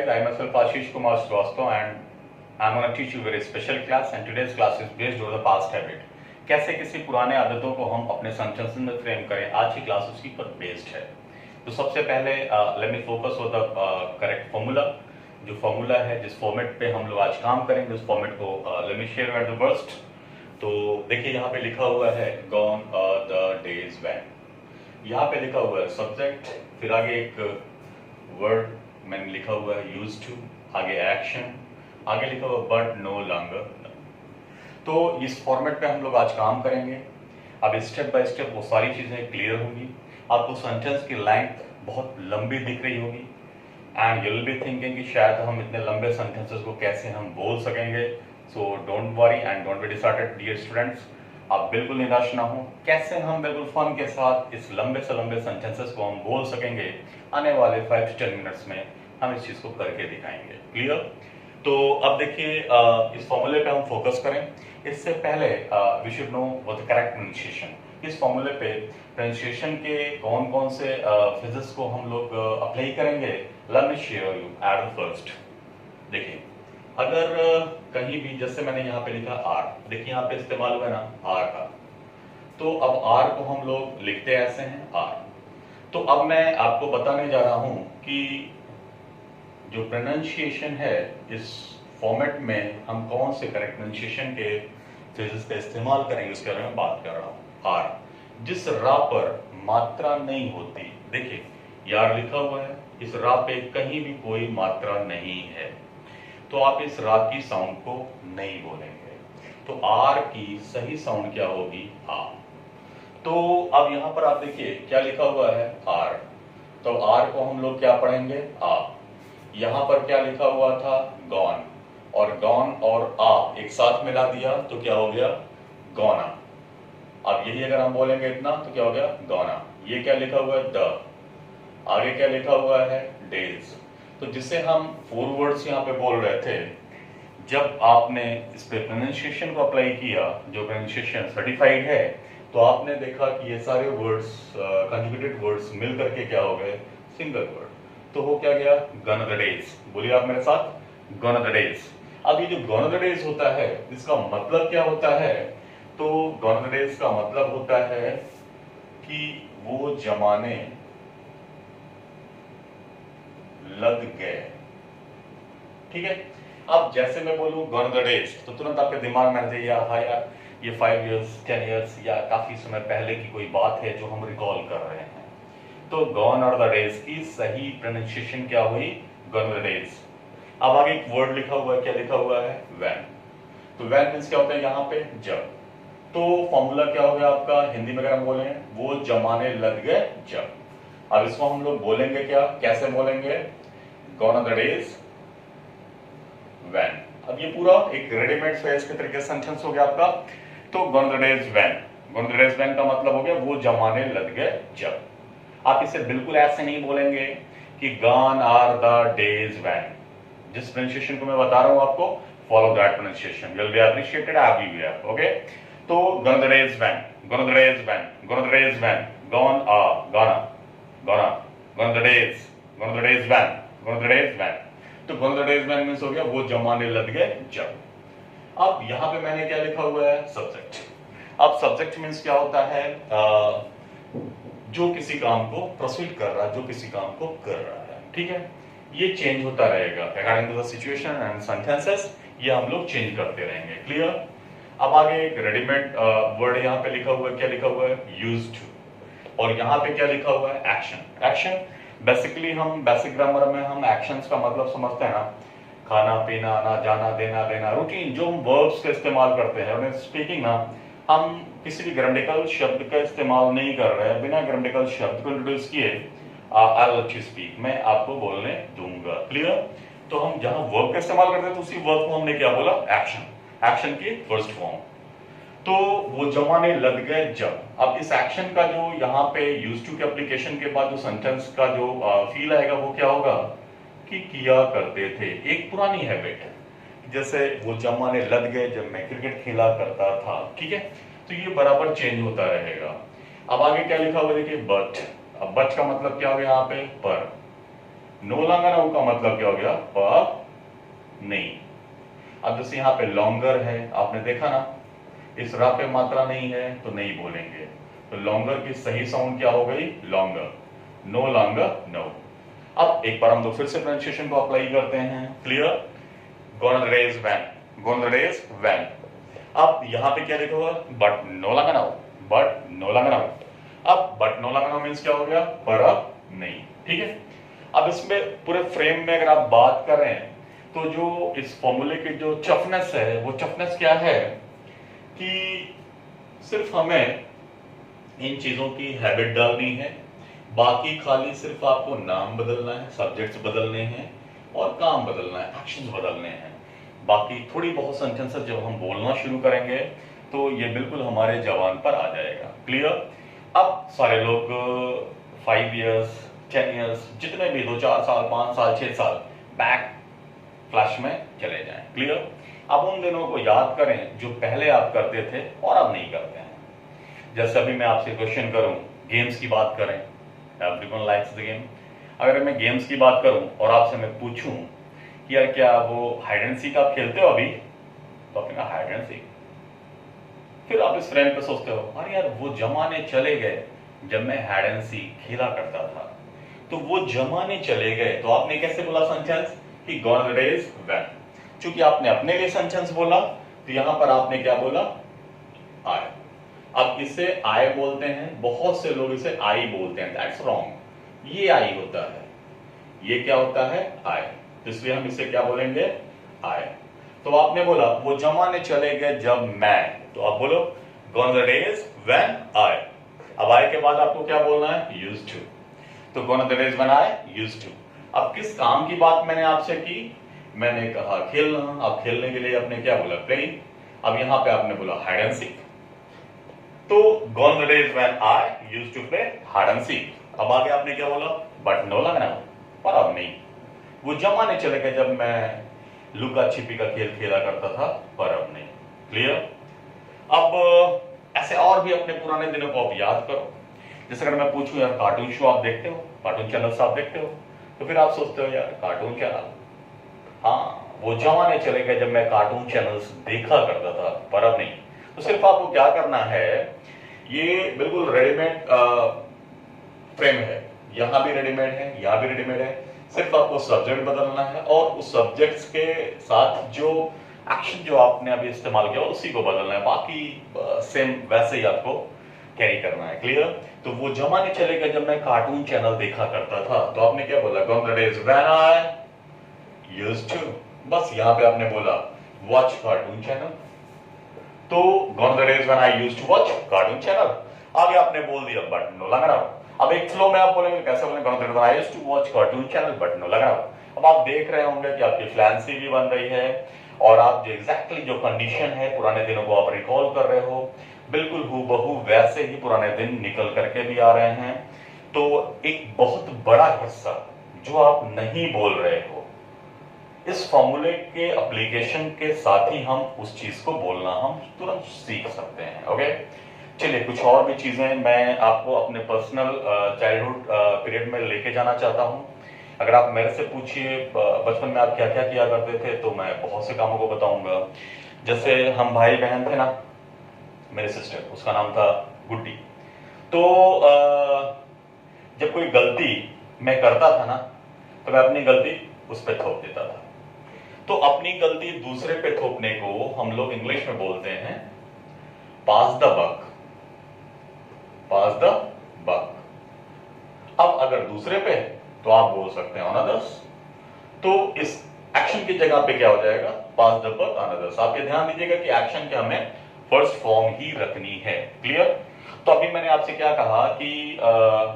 guys, I myself Ashish Kumar Srivastava and I'm going to teach you a very special class and today's class is based on the past habit. कैसे किसी पुराने आदतों को हम अपने sentence में frame करें, आज की क्लास उसी पर बेस्ड है। तो सबसे पहले let me focus on the correct formula. जो फॉर्मूला है, जिस फॉर्मेट पे हम लोग आज काम करेंगे, उस फॉर्मेट को let me share at the first. तो देखिए यहाँ पे लिखा हुआ है गॉन द डेज व्हेन। यहाँ पे लिखा हुआ है सब्जेक्ट, फिर आगे एक वर्ड मैंने लिखा हुआ है यूज्ड टू, आगे एक्शन, आगे लिखा हुआ बट नो लॉन्गर। तो इस फॉर्मेट पे हम लोग आज काम करेंगे। अब स्टेप बाय स्टेप वो सारी चीजें क्लियर होंगी। आपको सेंटेंस की लेंथ बहुत लंबी दिख रही होगी and you will be thinking कि शायद हम इतने लंबे सेंटेंसेस को कैसे हम बोल सकेंगे। So don't worry and don't be disordered dear students. आप बिल्कुल निराश ना हो, कैसे हम बिल्कुल फन के साथ इस लंबे से लंबे सेंटेंसेस को हम बोल सकेंगे, आने वाले 5 to 10 मिनट्स में हम इस चीज को करके दिखाएंगे। क्लियर? तो अब देखिए इस फॉर्मूले पे हम फोकस करें। इससे पहले we should know what the correct pronunciation. इस फॉर्मूले पे प्रोनाउंसिएशन के कौन कौन से फिजिक्स को हम लोग अप्लाई करेंगे, let me share you at the first. देखिए अगर कहीं भी, जैसे मैंने यहाँ पे लिखा आर, देखिए यहाँ पे इस्तेमाल हुआ ना आर का, तो अब आर को हम लोग लिखते ऐसे हैं आर। तो अब मैं आपको बताने जा रहा हूं कि जो प्रोनाउंसिएशन है इस फॉर्मेट में हम कौन से करेक्ट प्रोनाउंसिएशन के फिजिक्स का इस्तेमाल करेंगे, उसके बारे में बात कर रहा हूं। आर, जिस रा पर मात्रा नहीं होती, देखिए यार लिखा हुआ है, इस रा पे कहीं भी कोई मात्रा नहीं है, तो आप इस रा की साउंड को नहीं बोलेंगे। तो आर की सही साउंड क्या होगी? आ। तो अब यहां पर आप देखिए क्या लिखा हुआ है आर, तो आर को हम लोग क्या पढ़ेंगे? आ। यहां पर क्या लिखा हुआ था? गॉन, और गॉन और आ एक साथ मिला दिया तो क्या हो गया? गॉना। अब यही अगर हम बोलेंगे इतना तो क्या हो गया? गॉना। ये क्या लिखा हुआ है? द। आगे क्या लिखा हुआ है? डेज। तो जिसे हम 4 वर्ड्स यहाँ पे बोल रहे थे, जब आपने इस पे प्रोनाउंसिएशन को अप्लाई किया, जो प्रोनाउंसिएशन सर्टिफाइड है, तो आपने देखा कि ये सारे वर्ड्स कंजुगेटेड वर्ड्स मिल करके क्या हो गए? Single word. तो हो क्या गया? Gone the days. बोलिए आप मेरे साथ, गॉन द डेज। अब ये जो गॉन द डेज होता है, इसका मतलब क्या होता है? तो गॉन द डेज का मतलब होता है कि वो जमाने लग गए। ठीक है? अब जैसे मैं बोलूं गॉन द डेज, तो तुरंत आपके दिमाग में आ जाइए हाँ यार ये 5 years 10 years या काफी समय पहले की कोई बात है जो हम रिकॉल कर रहे हैं। तो गॉन और द डेज की सही प्रोनाउंसिएशन क्या हुई? Gone the days. अब आगे एक वर्ड लिखा हुआ है, क्या लिखा हुआ है? व्हेन। तो व्हेन मींस क्या होता है यहाँ पे? जब। तो फॉर्मूला क्या हो गया आपका हिंदी में अगर हम बोले? वो जमाने लग गए जब। अब इसको हम लोग बोलेंगे क्या, कैसे बोलेंगे? Gone the days when. अब ये पूरा एक रेडीमेड फ्रेज के तरीके से सेंटेंस हो गया आपका। तो gone the days when, gone the days when का मतलब हो गया वो जमाने लग गए जब। आप इसे बिल्कुल ऐसे नहीं बोलेंगे कि gone are the days when. जिस प्रोनाउंसिएशन को मैं बता रहा हूं आपको, follow that pronunciation, will be appreciated everywhere. Okay? तो gone the days when, gone the days when, gone the days when, gone ah gonna gonna, gone the days, gone the days when, gone the days when. तो gone the days when means हो गया वो जमाने लग गए जब। अब यहां पे मैंने क्या लिखा हुआ है? सब्जेक्ट। अब सब्जेक्ट मींस क्या होता है? जो किसी काम को प्रोसीड कर रहा है, जो किसी काम को कर रहा है। ठीक है? ये चेंज होता रहेगा according to the situation and sentences, ये हम लोग चेंज करते रहेंगे। क्लियर? अब आगे एक रेडीमेड वर्ड यहाँ पे लिखा हुआ है, क्या लिखा हुआ है? Used to. और यहाँ पे क्या लिखा हुआ है? एक्शन। एक्शन बेसिकली हम बेसिक ग्रामर में हम एक्शंस का मतलब समझते हैं ना, खाना पीना, आना जाना, देना लेना, रूटीन जो हम वर्ब्स का इस्तेमाल करते हैं। स्पीकिंग ना, हम किसी भी ग्रामेटिकल शब्द का इस्तेमाल नहीं कर रहे हैं, बिना ग्रामेटिकल शब्द को इंट्रोड्यूस किए आई विल टू स्पीक, मैं आपको बोलने दूंगा। क्लियर? तो हम जहां वर्ब का इस्तेमाल करते हैं तो उसी वर्ब को हमने क्या बोला? एक्शन। एक्शन की फर्स्ट फॉर्म। तो वो जमाने लग गए जब। अब इस एक्शन का जो यहाँ पे यूज टू के एप्लीकेशन के बाद जो सेंटेंस का जो फील आएगा वो क्या होगा? कि किया करते थे, एक पुरानी हैबिट, जैसे वो जमाने लग गए जब मैं क्रिकेट खेला करता था। ठीक है? तो ये बराबर चेंज होता रहेगा। अब आगे क्या लिखा हुआ देखिए? बट। अब बट का मतलब क्या हो गया यहाँ पे? पर। नो लॉन्गर नाउ का मतलब क्या हो गया? पर नहीं। अब जैसे यहाँ पे लॉन्गर है, आपने देखा ना, इस रा पे मात्रा नहीं है तो नहीं बोलेंगे, तो लॉन्गर की सही साउंड क्या हो गई? लॉन्गर। No longer no. अब एक बार हम लोग फिर से प्रोनाउंसिएशन को अप्लाई करते हैं। Clear? Gonna the day is when, gonna the day is when. अब यहां पे क्या लिखा हुआ? But no longer now, but no longer now. अब but no longer now means क्या हो गया? पर अब नहीं। ठीक है। अब इसमें पूरे फ्रेम में अगर आप बात करें तो जो इस फॉर्मूले की जो चफनेस है, वो चफनेस क्या है कि सिर्फ हमें इन चीजों की हैबिट डालनी है, बाकी खाली सिर्फ आपको नाम बदलना है, सब्जेक्ट्स बदलने हैं और काम बदलना है, एक्शंस बदलने हैं। बाकी थोड़ी बहुत सेंटेंसेस जब हम बोलना शुरू करेंगे तो ये बिल्कुल हमारे जवान पर आ जाएगा। क्लियर? अब सारे लोग 5 इयर्स 10 इयर्स जितने भी 2-4 साल 5 साल 6 साल बैक फ्लैश में चले जाएं। क्लियर? अब उन दिनों को याद करें जो पहले आप करते थे और अब नहीं करते हैं। जैसे अभी मैं आपसे क्वेश्चन करूं, गेम्स की बात करें, एवरीवन लाइक्स द गेम। अगर मैं गेम्स की बात करूं और आपसे मैं पूछूं कि यार क्या वो हाइड एंड सीक आप खेलते हो अभी, तो आपने कहा हाइड एंड सीक। फिर आप इस फ्रेम पे सोचते हो, अरे यार वो जमाने चले गए जब मैं हाइड एंड सीक खेला करता था। तो वो जमाने चले गए तो आपने कैसे बोला सेंटेंस कि गॉन द डेज व्हेन। चूंकि आपने अपने लिए सेंटेंस बोला तो यहां पर आपने क्या बोला? आए। अब इसे आए बोलते हैं, बहुत से लोग इसे आई बोलते हैं, दैट्स रॉन्ग। ये आई होता है, ये क्या होता है? आए। इसलिए हम इसे क्या बोलेंगे? आए। तो आपने बोला वो जमाने चले गए जब मैं, तो आप बोलो gone the days when I. अब आए के बाद आपको क्या बोलना है? Used to. तो gone the days when I used to. अब किस काम की बात मैंने आपसे की? मैंने कहा खेलना। अब खेलने के लिए आपने क्या बोला? प्लेइंग। अब यहां पे आपने बोला हाइड एंड सीक। तो gone the days when I used to play hide and seek. अब आगे आपने क्या बोला? बट नो लॉन्गर नाउ, पर अब नहीं। वो जमाने चले गए जब मैं लुका छिपी का खेल खेला करता था, पर अब नहीं। क्लियर? अब ऐसे और भी अपने पुराने दिनों को आप याद करो। जैसे अगर मैं पूछूं यार कार्टून शो आप देखते हो, कार्टून चैनल्स आप देखते हो, तो फिर आप सोचते हो यार कार्टून चैनल, हाँ वो जमाने चले गए जब मैं कार्टून चैनल्स देखा करता था, पर अब नहीं। तो सिर्फ आपको क्या करना है, ये बिल्कुल रेडीमेड फ्रेम है, यहां भी रेडीमेड है, यहां भी रेडीमेड है। सिर्फ आपको सब्जेक्ट बदलना है और उस सब्जेक्ट्स के साथ जो एक्शन जो आपने अभी इस्तेमाल किया उसी को बदलना है, बाकी सेम वैसे ही आपको कैरी करना है। क्लियर? तो वो जमाने चले गए जब मैं कार्टून चैनल देखा करता था, तो आपने क्या बोला? Gone the days when I used to. बस यहां पे आपने बोला वॉच कार्टून चैनल, तो gone the days when I used to watch cartoon channel. आगे आपने बोल दिया बट नो लॉन्गर नाउ। अब एक फ्लो में आप बोलेंगे, कैसे बोलेंगे? Gone the days when I used to watch cartoon channel but no longer now. अब आप देख रहे होंगे कि आपकी फ्लैंसी भी बन रही है और आप जो एग्जैक्टली जो कंडीशन है पुराने दिनों को आप रिकॉल कर रहे हो, बिल्कुल हूबहू वैसे ही पुराने दिन निकल करके भी आ रहे हैं। तो एक बहुत बड़ा हिस्सा जो आप नहीं बोल रहे हो, इस फॉर्मूले के एप्लीकेशन के साथ ही हम उस चीज को बोलना हम तुरंत सीख सकते हैं। ओके, चलिए कुछ और भी चीजें मैं आपको अपने पर्सनल चाइल्डहुड पीरियड में लेके जाना चाहता हूं। अगर आप मेरे से पूछिए बचपन में आप क्या क्या किया करते थे, तो मैं बहुत से कामों को बताऊंगा। जैसे हम भाई बहन थे ना, मेरे सिस्टर, उसका नाम था गुड्डी। तो जब कोई गलती मैं करता था ना, तो मैं अपनी गलती उस पर थोप देता था। तो अपनी गलती दूसरे पे थोपने को हम लोग इंग्लिश में बोलते हैं पास द बक, पास द बक। अब अगर दूसरे पे, तो आप बोल सकते हैं ऑन अदर्स। तो इस एक्शन की जगह पे क्या हो जाएगा? पास द बक ऑन अदर्स। आप ये ध्यान दीजिएगा कि एक्शन के हमें फर्स्ट फॉर्म ही रखनी है। क्लियर? तो अभी मैंने आपसे क्या कहा कि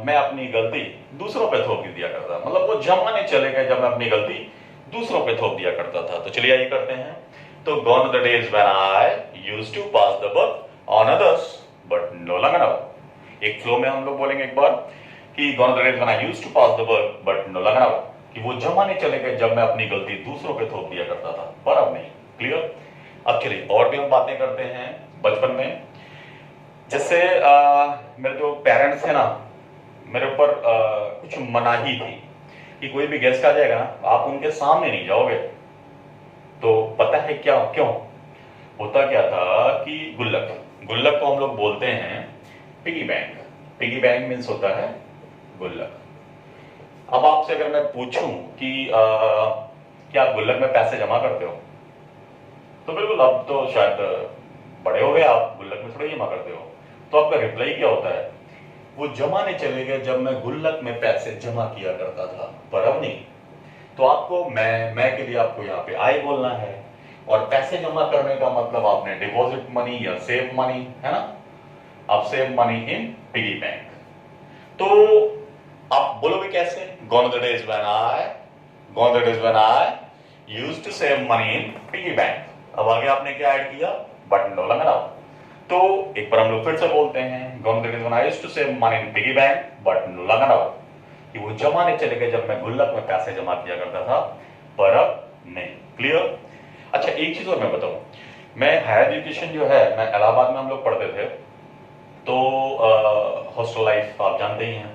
मैं अपनी गलती दूसरों पे थोप दिया करता, मतलब वो जमाने चले गए जब मैं अपनी गलती दूसरों पे थोप दिया करता था। तो चलिए आइए करते हैं। तो gone the days when I used to pass the buck on others but no longer now. एक फ्लो में हम लोग बोलेंगे एक बार कि gone the days when I used to pass the buck but no longer now, कि वो जमाने चले गए जब मैं अपनी गलती दूसरों पे थोप दिया करता था, पर अब नहीं। क्लियर? अब चलिए और भी हम बातें करते हैं बचपन में। जैसे मेरे जो पेरेंट्स थे ना, मेरे ऊपर कुछ मनाही थी। कि कोई भी गेस्ट आ जाएगा ना, आप उनके सामने नहीं जाओगे। तो पता है क्या क्यों? होता क्या था कि गुल्लक गुल्लक को हम लोग बोलते हैं piggy bank. Piggy bank means होता है गुल्लक। अब आपसे अगर मैं पूछूं कि क्या आप गुल्लक में पैसे जमा करते हो, तो बिल्कुल अब तो शायद बड़े हो गए, आप गुल्लक में थोड़ा जमा करते हो। तो आपका रिप्लाई क्या होता है? वो जमाने चले गए जब मैं गुल्लक में पैसे जमा किया करता था, पर अब नहीं। तो आपको मैं के लिए आपको यहाँ पे आई बोलना है, और पैसे जमा करने का मतलब आपने डिपॉजिट मनी या सेव मनी, है ना, आप save money in piggy bank. तो आप बोलोगे कैसे? Gone are the days when I used to save money in piggy bank। अब आगे आपने क्या ऐड किया? बटन नो लगाओ। तो एक बार हम लोग फिर से बोलते हैं, Gone are the days when I used to save money in piggy bank, बटन नो लगाओ। कि वो जमाने चले गए जब मैं गुल्लक में पैसे जमा किया करता था, पर अब नहीं। क्लियर? अच्छा, एक चीज और मैं बताऊं, मैं हायर एजुकेशन जो है, मैं इलाहाबाद में हम लोग पढ़ते थे। तो हॉस्टल लाइफ आप जानते ही हैं,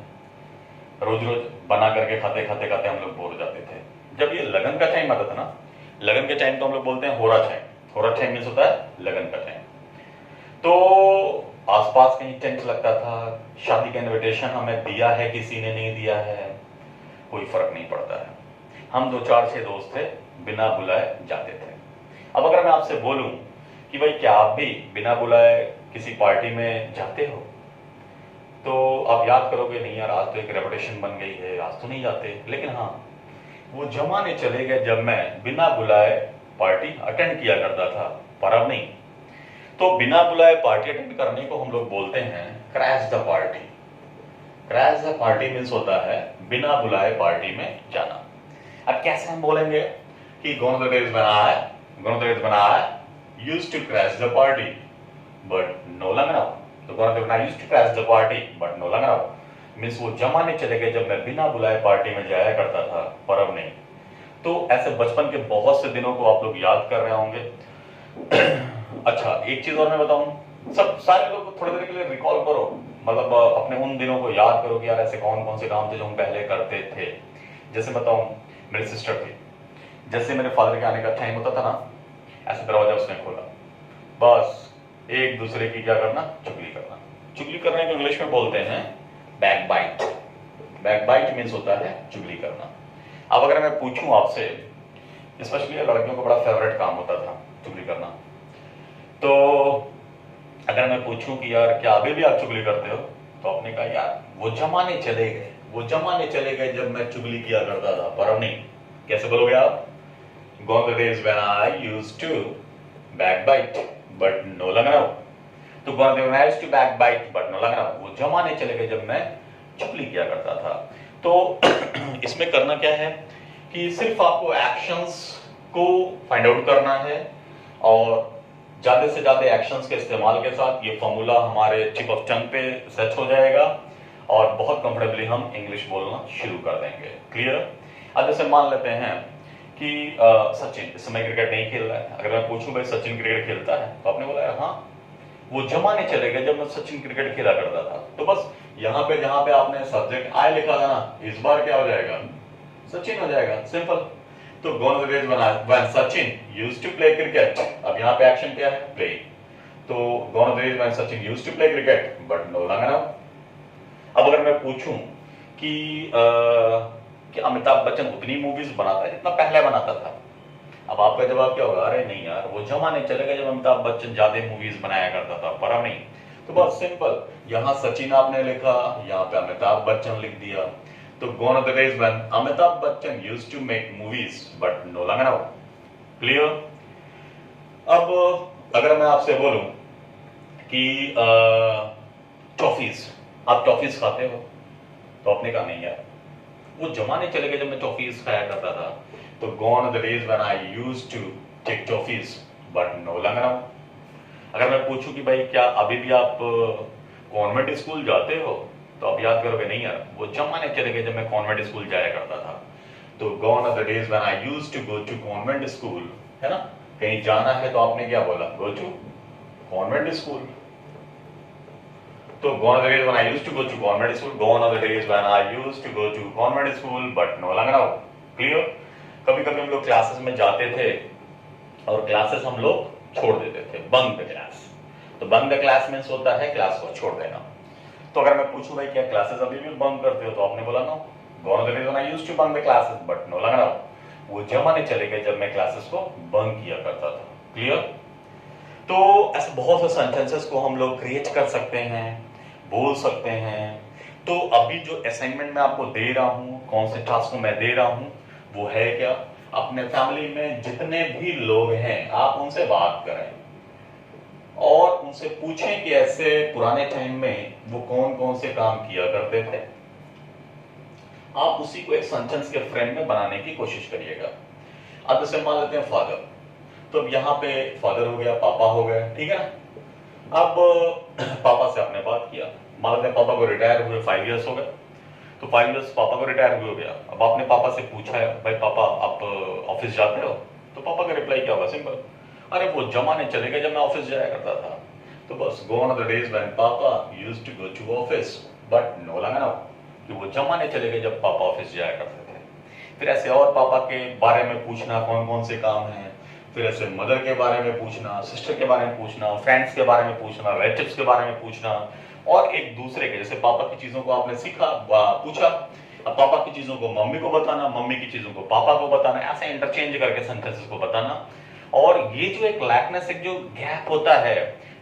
रोज रोज बना करके खाते खाते खाते हम लोग बोर हो जाते थे। जब ये लगन का टाइम आता था ना, लगन के टाइम तो हम लोग बोलते हैं होरा टाइम। होरा टाइम मीन्स होता है लगन का टाइम। तो आसपास कहीं टेंट लगता था, शादी का इनविटेशन हमें दिया है किसी ने नहीं दिया है, कोई फर्क नहीं पड़ता है। हम 2 4 6 दोस्त थे, बिना बुलाए जाते थे। अब अगर मैं आपसे बोलूं कि भाई क्या आप भी बिना बुलाए किसी पार्टी में जाते हो, तो आप याद करोगे नहीं यार, आज तो एक रेपुटेशन बन गई है, आज तो नहीं जाते। लेकिन हाँ, वो जमाने चले गए जब मैं बिना बुलाए पार्टी अटेंड किया करता था, पर अब नहीं। तो बिना बुलाए पार्टी अटेंड करने को हम लोग बोलते हैं crash the party. Crash the party means होता है बिना बुलाए पार्टी में जाना। अब कैसे हम बोलेंगे कि gone are the days when I used to crash the party but no longer now। तो gone are the days when I used to crash the party but no longer now means वो जमाने चले गए जब मैं बिना बुलाए party में जाया करता था, पर अब नहीं। तो ऐसे बचपन के बहुत से दिनों को आप लोग याद कर रहे होंगे। अच्छा, एक चीज और मैं बताऊं, सब सारे लोग थोड़ी देर के लिए रिकॉल करो, मतलब अपने उन दिनों को याद करो कि यार ऐसे कौन कौन से काम थे जो हम पहले करते थे। जैसे बताऊं, मेरी सिस्टर थी, जैसे मेरे फादर के आने का टाइम होता था ना, ऐसे दरवाजा उसने खोला, बस एक दूसरे की क्या करना, चुगली करना। चुगली करने को इंग्लिश में बोलते हैं backbite. Backbite means होता है चुगली करना। अब अगर मैं पूछूं आपसे, स्पेशली लड़कियों को बड़ा फेवरेट काम होता था चुगली करना, तो अगर मैं पूछूं कि यार क्या अभी भी आप चुगली करते हो, तो आपने कहा यार वो जमाने चले गए, वो जमाने चले गए जब मैं चुगली किया करता था, पर अब नहीं। कैसे बोलोगे आप? Gone the days when I used to backbite but no longer now। तो gone the days when I used to backbite but no longer now, वो जमाने चले गए जब मैं चुगली किया करता था। तो इसमें करना क्या है कि सिर्फ आपको एक्शंस को फाइंड आउट करना है, और ज्यादा से ज्यादा एक्शंस के इस्तेमाल के साथ ये फॉर्मूला हमारे टिप ऑफ टंग पे सेट हो जाएगा, और बहुत कंफर्टेबली हम इंग्लिश बोलना शुरू कर देंगे। क्लियर? अब जैसे मान लेते हैं कि सचिन इस समय क्रिकेट नहीं खेल रहा है। अगर मैं पूछूं भाई सचिन क्रिकेट खेलता है, तो आपने बोला हाँ, वो जमाने चले गए जब मैं सचिन क्रिकेट खेला करता था। तो बस यहाँ पे जहां पे आपने सब्जेक्ट आई लिखा था ना, इस बार क्या हो जाएगा? सचिन हो जाएगा, सिंपल। तो gone are the days when Sachin used to play cricket। अब यहाँ पे एक्शन क्या है? प्ले। तो gone are the days when Sachin used to play cricket but no longer now। अब अगर मैं पूछूं कि अमिताभ बच्चन उतनी मूवीज बनाता है जितना पहले बनाता था, अब आपका जवाब क्या होगा? अरे नहीं यार, वो जमाने चले गए जब अमिताभ बच्चन ज्यादा मूवीज बनाया करता था, पर अब नहीं। तो बहुत सिंपल, यहाँ सचिन आपने लिखा, यहाँ पे अमिताभ बच्चन लिख दिया। तो gone are the days when Amitabh Bachchan used to make movies but no longer now। Clear? अब अगर मैं आपसे बोलूं कि टॉफीज, आप टॉफीज खाते हो, तो आपने कहा नहीं यार, वो जमाने चले गए जब मैं टॉफीज खाया करता था। तो gone are the days when I used to take toffees but no longer now। अगर मैं पूछूं कि भाई क्या अभी भी आप कॉन्वेंट स्कूल जाते हो, तो आप याद करोगे नहीं यार, वो जमाने चले गए जब मैं कॉन्वेंट स्कूल जाया करता था। तो gone are the days when I used to go to convent school, है ना, कहीं जाना है तो आपने क्या बोला? Go to convent school। तो gone are the days when I used to go to convent school, gone are the days when I used to go to convent school, but no longer now. Clear? कभी कभी हम लोग classes में जाते थे और classes हम लोग छोड़ देते थे, बंक द क्लास। तो बंक द क्लास मीन्स होता है क्लास को छोड़ देना। तो अगर मैं पूछूं भाई क्या क्लासेस अभी भी बंक करते हो, तो आपने बोला no, gone are the days when I used to bunk the classes but no longer now. वो जमाने चले गए जब मैं क्लासेस को बंक किया करता था। क्लियर? तो ऐसे बहुत से सेंटेंसेस को हम लोग क्रिएट कर सकते हैं, बोल सकते हैं। तो अभी जो असाइनमेंट मैं आपको दे रहा हूं, कौन से टास्क को मैं दे रहा हूं, वो है क्या, अपने फैमिली में जितने भी लोग हैं आप उनसे बात करें और उनसे पूछें कि ऐसे पुराने टाइम में वो कौन कौन से काम किया करते थे। आप उसी को एक सेंटेंस के फ्रेम में बनाने की कोशिश करिएगा। अब जैसे मान लेते हैं फादर, तो अब यहाँ पे फादर हो गया, पापा हो गया, ठीक है ना। अब पापा से आपने बात किया, मान लेते हैं पापा को रिटायर हुए 5 इयर्स हो गए, तो 5 इयर्स पापा को रिटायर हुए हो गया। अब आपने पापा से पूछा है भाई पापा आप ऑफिस जाते हो, तो पापा का रिप्लाई क्या होगा, सिंपल, अरे वो जमाने चले गए जब मैं ऑफिस जाया करता था। तो बस gone are the days when papa used to go to office but no longer now, कि वो जमाने चले गए जब पापा ऑफिस जाया करते थे। फिर ऐसे और पापा के बारे में पूछना, कौन कौन से काम हैं। फिर ऐसे मदर के बारे में पूछना, सिस्टर के बारे में पूछना, फ्रेंड्स के बारे में पूछना, रिलेटिव्स के बारे में पूछना, और एक दूसरे के, जैसे पापा की चीजों को आपने सीखा, पूछा, अब पापा की चीजों को मम्मी को बताना, मम्मी की चीजों को पापा को बताना, ऐसे इंटरचेंज करके सेंटेंसेस को बताना। और ये जो एक लैकनेस, एक जो गैप होता है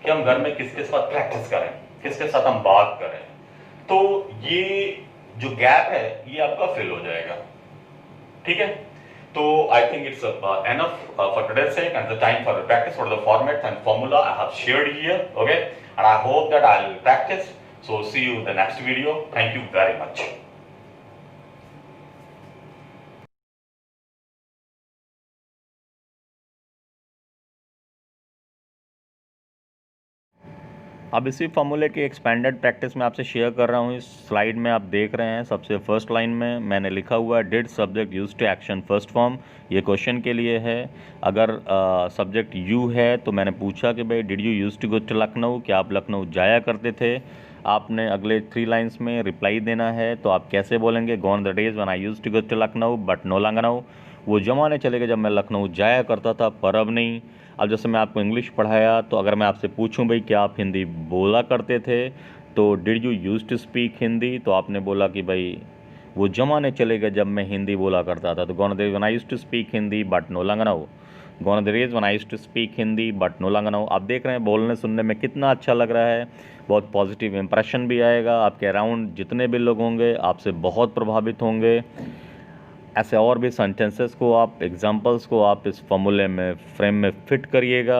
कि हम घर में किसके साथ प्रैक्टिस करें, किसके साथ हम बात करें, तो ये जो गैप है ये आपका फिल हो जाएगा। ठीक है, तो I think it's enough for today's sake and the time for the practice for the format and formula I have shared here, okay, and I hope that I'll practice. So see you in the next video. Thank you very much. अब इसी फॉर्मूले की expanded practice में आपसे share कर रहा हूँ। इस स्लाइड में आप देख रहे हैं, सबसे फर्स्ट लाइन में मैंने लिखा हुआ है did subject use to action first form. ये क्वेश्चन के लिए है। अगर सब्जेक्ट यू है तो मैंने पूछा कि भाई did you use to go to Lucknow, क्या आप लखनऊ जाया करते थे। आपने अगले 3 लाइन्स में रिप्लाई देना है, तो आप कैसे बोलेंगे, gone the days when I used to go to Lucknow but no longer now. वो जमाने चले गए जब मैं लखनऊ जाया करता था पर अब नहीं। अब जैसे मैं आपको इंग्लिश पढ़ाया, तो अगर मैं आपसे पूछूं भाई क्या आप हिंदी बोला करते थे, तो did you use to speak Hindi, तो आपने बोला कि भाई वो जमाने चले गए जब मैं हिंदी बोला करता था। तो gone the days when I used to speak Hindi but no longer now, gone the days when I used to speak Hindi but no longer now. आप देख रहे हैं बोलने सुनने में कितना अच्छा लग रहा है, बहुत पॉजिटिव इंप्रेशन भी आएगा। आपके अराउंड जितने भी लोग होंगे आपसे बहुत प्रभावित होंगे। ऐसे और भी सेंटेंसेस को आप, एग्जांपल्स को आप इस फॉर्मूले में, फ्रेम में फिट करिएगा।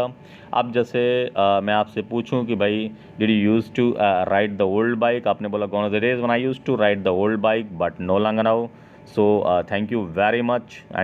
अब जैसे मैं आपसे पूछूं कि भाई did you use to ride the old bike, आपने बोला gone the days when I used to ride the old bike but no longer now. So thank you very much and